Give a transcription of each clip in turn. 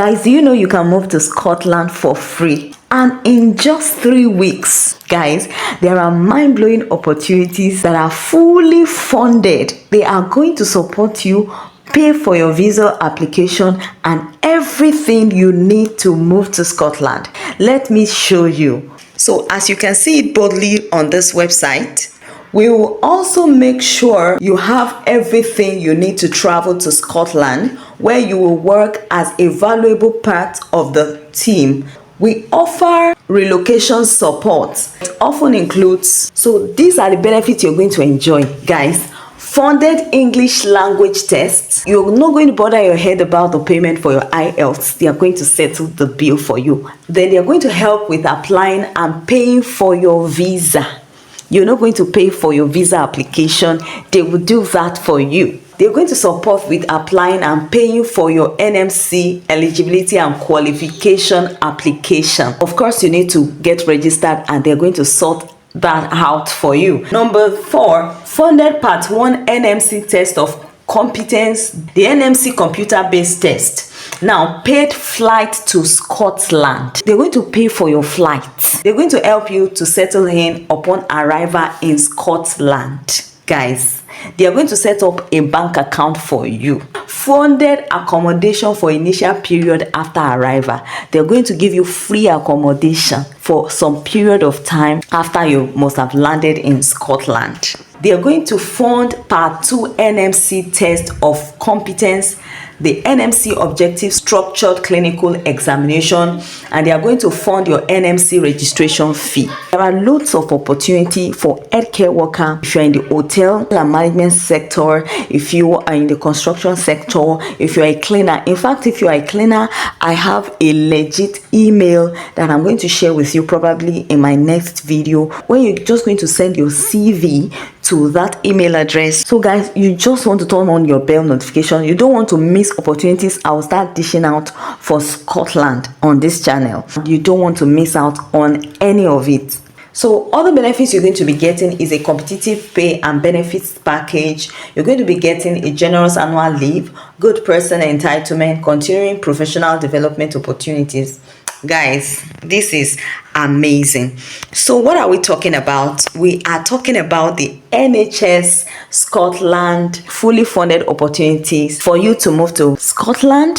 Guys, do you know you can move to Scotland for free? And in just 3 weeks, guys, there are mind-blowing opportunities that are fully funded. They are going to support you, pay for your visa application, and everything you need to move to Scotland. Let me show you. So as you can see it boldly on this website, we will also make sure you have everything you need to travel to Scotland, where you will work as a valuable part of the team. We offer relocation support. It often includes, so these are the benefits you're going to enjoy, guys. Funded English language tests. You're not going to bother your head about the payment for your IELTS. They are going to settle the bill for you. Then they are going to help with applying and paying for your visa. You're not going to pay for your visa application. They will do that for you. They're going to support with applying and paying for your NMC eligibility and qualification application. Of course, you need to get registered and they're going to sort that out for you. Number 4, funded Part 1 NMC test of competence, the NMC computer-based test. Now, paid flight to Scotland. They're going to pay for your flight. They're going to help you to settle in upon arrival in Scotland. Guys, they are going to set up a bank account for you. Funded accommodation for initial period after arrival. They're going to give you free accommodation for some period of time after you must have landed in Scotland. They are going to fund Part 2 NMC test of competence, the NMC objective structured clinical examination, and they are going to fund your NMC registration fee. There are loads of opportunity for healthcare worker. If you're in the hotel and management sector, if you are in the construction sector, if you're a cleaner. In fact, if you are a cleaner, I have a legit email that I'm going to share with you probably in my next video, where you're just going to send your CV to that email address. So guys, you just want to turn on your bell notification. You don't want to miss opportunities I'll start dishing out for Scotland on this channel. You don't want to miss out on any of it. So other benefits you're going to be getting is a competitive pay and benefits package. You're going to be getting a generous annual leave, good person entitlement, continuing professional development opportunities. Guys, this is amazing. So what are we talking about? We are talking about the NHS Scotland fully funded opportunities for you to move to Scotland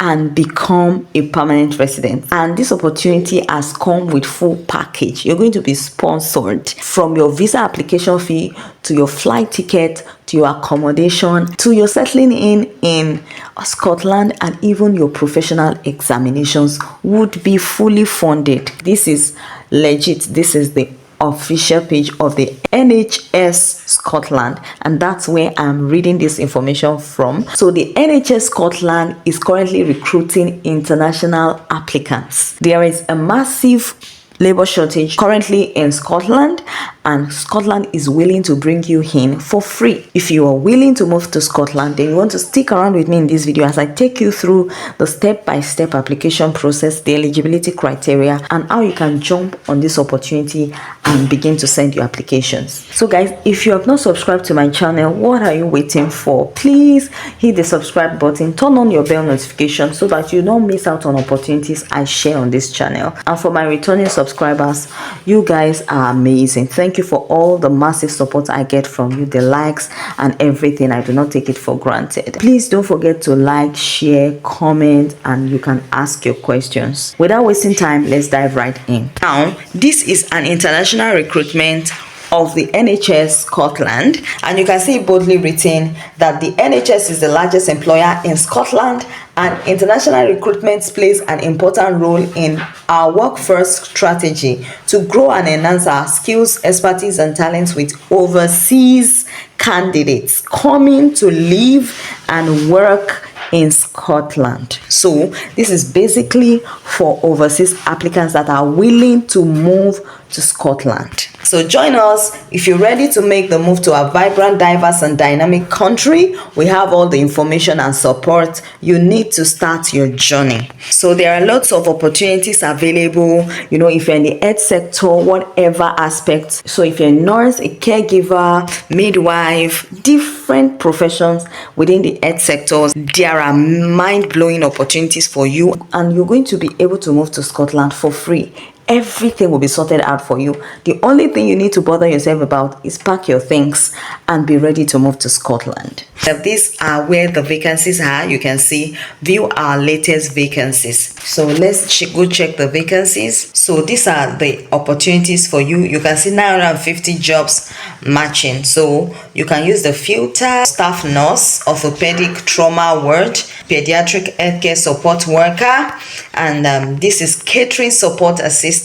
and become a permanent resident. And this opportunity has come with full package. You're going to be sponsored from your visa application fee to your flight ticket to your accommodation to your settling in Scotland, and even your professional examinations would be fully funded. This is legit. This is the official page of the NHS Scotland, and that's where I'm reading this information from. So the NHS Scotland is currently recruiting international applicants. There is a massive labor shortage currently in Scotland, and Scotland is willing to bring you in for free. If you are willing to move to Scotland, then you want to stick around with me in this video as I take you through the step-by-step application process, the eligibility criteria, and how you can jump on this opportunity and begin to send your applications. So guys, if you have not subscribed to my channel, what are you waiting for? Please hit the subscribe button, turn on your bell notification so that you don't miss out on opportunities I share on this channel. And for my returning subscribers, you guys are amazing. Thank you for all the massive support I get from you, the likes and everything. I do not take it for granted. Please don't forget to like, share, comment, and you can ask your questions. Without wasting time, let's dive right in. Now, this is an international recruitment of the NHS Scotland, and you can see boldly written that the NHS is the largest employer in Scotland, and international recruitment plays an important role in our work-first strategy to grow and enhance our skills, expertise, and talents with overseas candidates coming to live and work in Scotland. So this is basically for overseas applicants that are willing to move to Scotland. So join us if you're ready to make the move to a vibrant, diverse and dynamic country. We have all the information and support you need to start your journey. So there are lots of opportunities available, if you're in the health sector, whatever aspect. So if you're a nurse, a caregiver, midwife, different professions within the health sectors, there are mind-blowing opportunities for you, and you're going to be able to move to Scotland for free. Everything will be sorted out for you. The only thing you need to bother yourself about is pack your things and be ready to move to Scotland. These are where the vacancies are. You can see, view our latest vacancies. So let's go check the vacancies. So these are the opportunities for you. You can see 950 jobs matching. So you can use the filter: staff nurse, orthopedic trauma ward, pediatric healthcare support worker, and this is catering support assistant.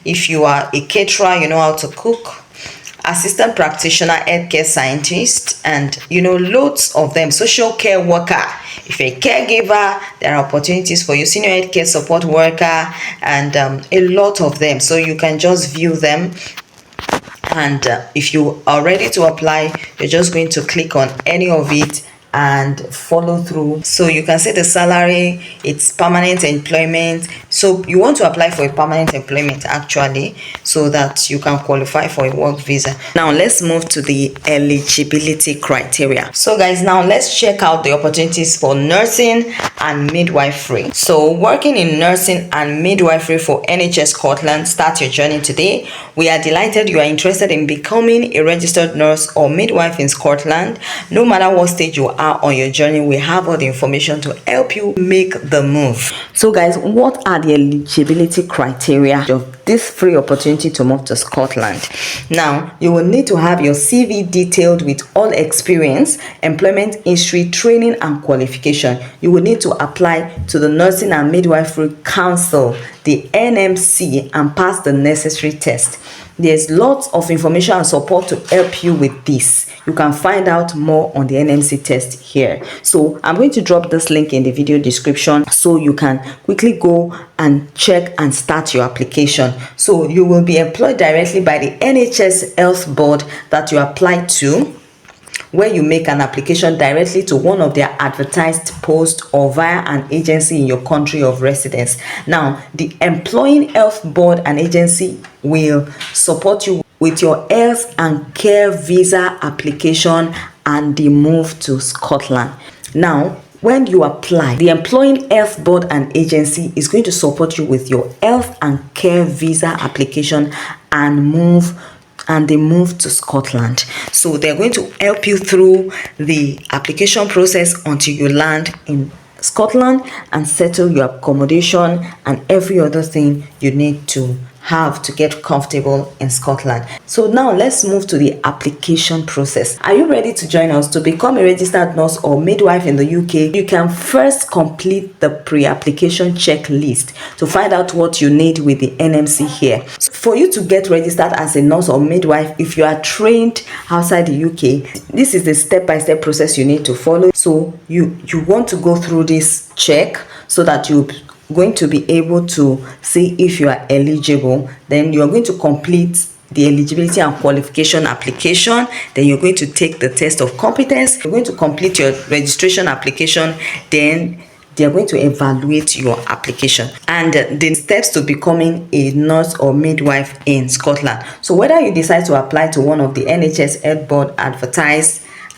If you are a caterer, you know how to cook. Assistant practitioner, healthcare scientist, and loads of them. Social care worker. If you're a caregiver, there are opportunities for you. Senior healthcare support worker, and a lot of them. So you can just view them. And if you are ready to apply, you're just going to click on any of it and follow through. So you can see the salary, it's permanent employment. So you want to apply for a permanent employment actually, so that you can qualify for a work visa. Now let's move to the eligibility criteria. So guys, now let's check out the opportunities for nursing and midwifery. So working in nursing and midwifery for NHS Scotland, start your journey today. We are delighted you are interested in becoming a registered nurse or midwife in Scotland. No matter what stage you are on your journey, we have all the information to help you make the move. So guys, what are the eligibility criteria of this free opportunity to move to Scotland? Now, you will need to have your CV detailed with all experience, employment history, training and qualification. You will need to apply to the Nursing and Midwifery Council, the NMC, and pass the necessary test. There's lots of information and support to help you with this. You can find out more on the NMC test here. So I'm going to drop this link in the video description so you can quickly go and check and start your application. So you will be employed directly by the NHS Health Board that you apply to, where you make an application directly to one of their advertised posts or via an agency in your country of residence. Now, the employing health board and agency will support you with your health and care visa application and the move to Scotland. Now, when you apply, the employing health board and agency is going to support you with your health and care visa application and the move to Scotland. So they're going to help you through the application process until you land in Scotland and settle your accommodation and every other thing you need to have to get comfortable in Scotland. So now let's move to the application process. Are you ready to join us to become a registered nurse or midwife in the UK? You can first complete the pre-application checklist to find out what you need with the NMC here. So for you to get registered as a nurse or midwife, if you are trained outside the UK, this is the step-by-step process you need to follow. So you want to go through this check so that you're going to be able to see if you are eligible. Then you are going to complete the eligibility and qualification application. Then you're going to take the test of competence. You're going to complete your registration application. Then they're going to evaluate your application and the steps to becoming a nurse or midwife in Scotland. So whether you decide to apply to one of the NHS Health Board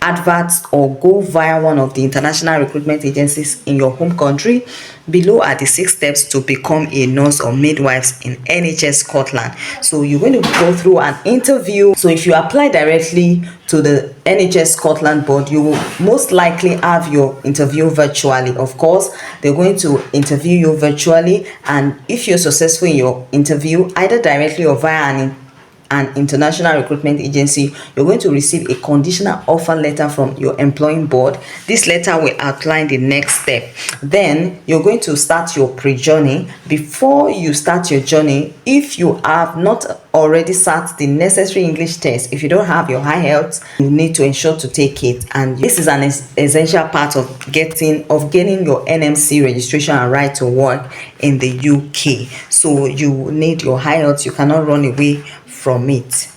adverts or go via one of the international recruitment agencies in your home country, below are the 6 steps to become a nurse or midwife in NHS Scotland. So you're going to go through an interview. So if you apply directly to the NHS Scotland board, you will most likely have your interview virtually. Of course, they're going to interview you virtually, and if you're successful in your interview, either directly or via an international recruitment agency, you're going to receive a conditional offer letter from your employing board. This letter will outline the next step. Then you're going to start your pre-journey. Before you start your journey, if you have not already sat the necessary English test, if you don't have your high health, you need to ensure to take it. And this is an essential part of gaining your NMC registration and right to work in the UK. So you need your high health. You cannot run away from it.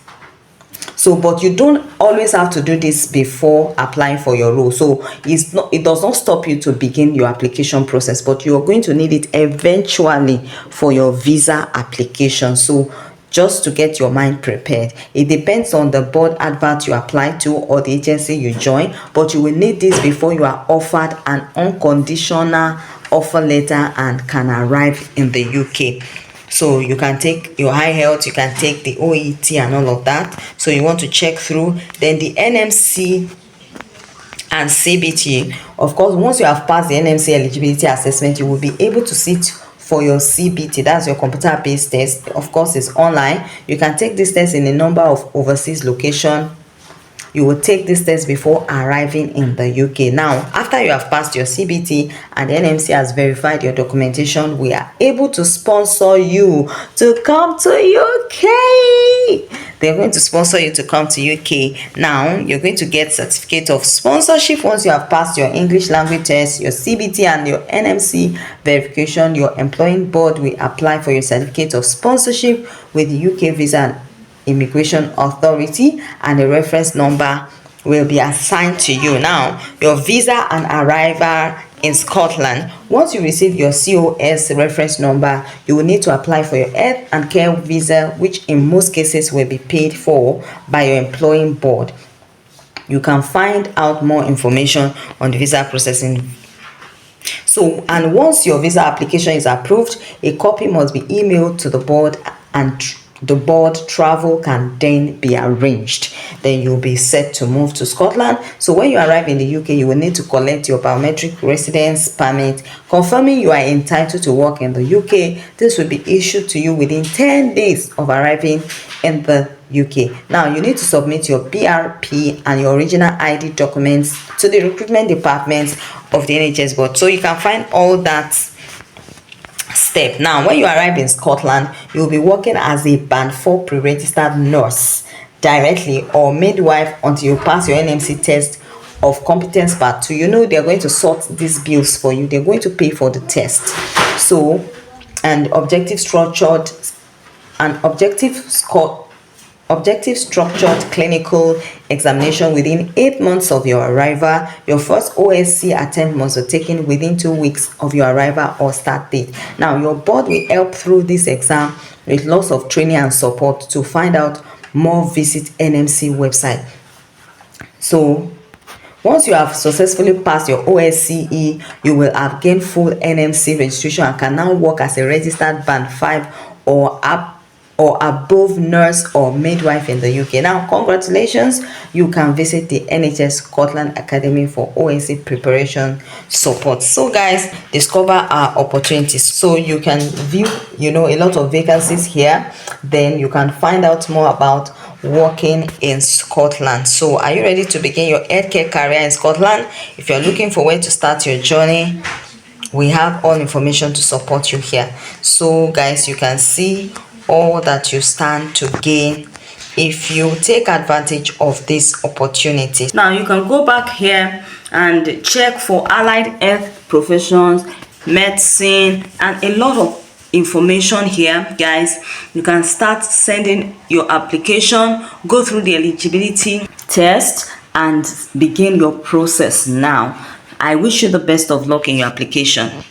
So but you don't always have to do this before applying for your role. So it does not stop you to begin your application process, but you are going to need it eventually for your visa application. So just to get your mind prepared, it depends on the board advert you apply to or the agency you join, but you will need this before you are offered an unconditional offer letter and can arrive in the UK. So you can take your high health, you can take the OET and all of that. So you want to check through. Then the NMC and CBT. Of course, once you have passed the NMC eligibility assessment, you will be able to sit for your CBT. That's your computer-based test. Of course, it's online. You can take this test in a number of overseas locations. You will take this test before arriving in the UK. Now, after you have passed your CBT and the NMC has verified your documentation, we are able to sponsor you to come to UK. They're going to sponsor you to come to UK. Now, you're going to get certificate of sponsorship once you have passed your English language test, your CBT and your NMC verification. Your employing board will apply for your certificate of sponsorship with the UK Visa and Immigration Authority, and a reference number will be assigned to you. Now, your visa and arrival in Scotland, once you receive your COS reference number, you will need to apply for your health and care visa, which in most cases will be paid for by your employing board. You can find out more information on the visa processing. So, and once your visa application is approved, a copy must be emailed to the board, and the board travel can then be arranged. Then you'll be set to move to Scotland. So when you arrive in the UK, you will need to collect your biometric residence permit confirming you are entitled to work in the UK. This will be issued to you within 10 days of arriving in the UK. Now you need to submit your BRP and your original ID documents to the recruitment department of the NHS board. So you can find all that step. Now, when you arrive in Scotland, you'll be working as a band 4 pre-registered nurse directly or midwife until you pass your NMC test of competence part 2. You know they're going to sort these bills for you. They're going to pay for the test. So, and objective structured clinical examination within 8 months of your arrival. Your first OSC attempt must be taken within 2 weeks of your arrival or start date. Now, your board will help through this exam with lots of training and support. To find out more, visit NMC website. So, once you have successfully passed your OSCE, you will have gained full NMC registration and can now work as a registered band 5 or above nurse or midwife in the UK. Now, congratulations, you can visit the NHS Scotland Academy for OSCE preparation support. So guys, discover our opportunities. So you can view, a lot of vacancies here. Then you can find out more about working in Scotland. So are you ready to begin your healthcare career in Scotland? If you're looking for where to start your journey, we have all information to support you here. So guys, you can see all that you stand to gain if you take advantage of this opportunity. Now you can go back here and check for allied health professions, medicine, and a lot of information here. Guys, you can start sending your application, go through the eligibility test, and begin your process now. I wish you the best of luck in your application.